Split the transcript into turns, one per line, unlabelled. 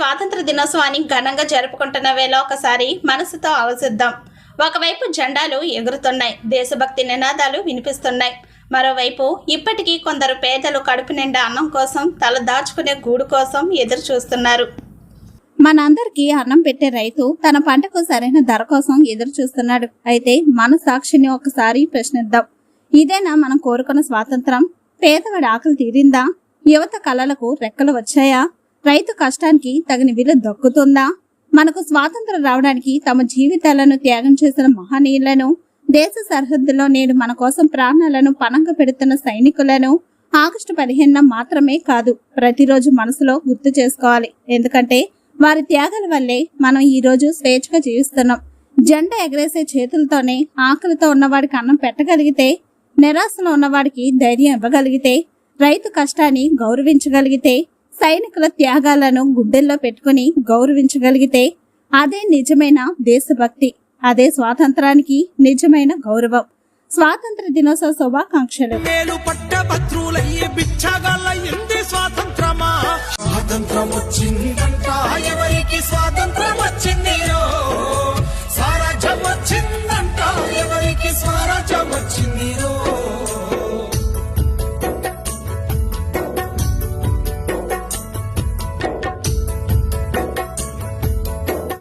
స్వాతంత్ర దినోత్సవాన్ని ఘనంగా జరుపుకుంటున్న వేళ ఒకసారి మనసుతో ఆలోచిద్దాం. ఒకవైపు జెండాలు ఎగురుతున్నాయి, దేశభక్తి నినాదాలు వినిపిస్తున్నాయి. మరోవైపు ఇప్పటికీ కొందరు పేదలు కడుపు నిండా అన్నం కోసం, తల దాచుకునే గూడు కోసం ఎదురు చూస్తున్నారు. మనందరికీ అన్నం పెట్టే రైతు తన పంటకు సరైన ధర కోసం ఎదురు చూస్తున్నాడు. అయితే మన సాక్షిని ఒకసారి ప్రశ్నిద్దాం. ఇదేనా మనం కోరుకున్న స్వాతంత్రం? పేదవాడి ఆకలి తీరిందా? యువత కళలకు రెక్కలు వచ్చాయా? రైతు కష్టానికి తగిన విలువ దక్కుతుందా? మనకు స్వాతంత్రం రావడానికి తమ జీవితాలను త్యాగం చేసిన మహనీయులను, దేశ సరిహద్దులో నేడు మన కోసం ప్రాణాలను పణంగా పెడుతున్న సైనికులను ఆగస్టు 15న మాత్రమే కాదు, ప్రతిరోజు మనసులో గుర్తు చేసుకోవాలి. ఎందుకంటే వారి త్యాగాల వల్లే మనం ఈ రోజు స్వేచ్ఛగా జీవిస్తున్నాం. జెండా ఎగరేసే చేతులతోనే ఆకలితో ఉన్నవాడికి అన్నం పెట్టగలిగితే, నిరాశలో ఉన్నవాడికి ధైర్యం ఇవ్వగలిగితే, రైతు కష్టాన్ని గౌరవించగలిగితే, సైనికుల త్యాగాలను గుండెల్లో పెట్టుకుని గౌరవించగలిగితే అదే నిజమైన దేశభక్తి, అదే స్వాతంత్రానికి నిజమైన గౌరవం. స్వాతంత్ర దినోత్సవ శుభాకాంక్షలు.
స్వాతంత్రం వచ్చిందంట, ఎవరికి స్వాతంత్రం వచ్చిందిరో, స్వరాజ్యం వచ్చిందంట, ఎవరికి స్వరాజ్యం వచ్చిందిరో.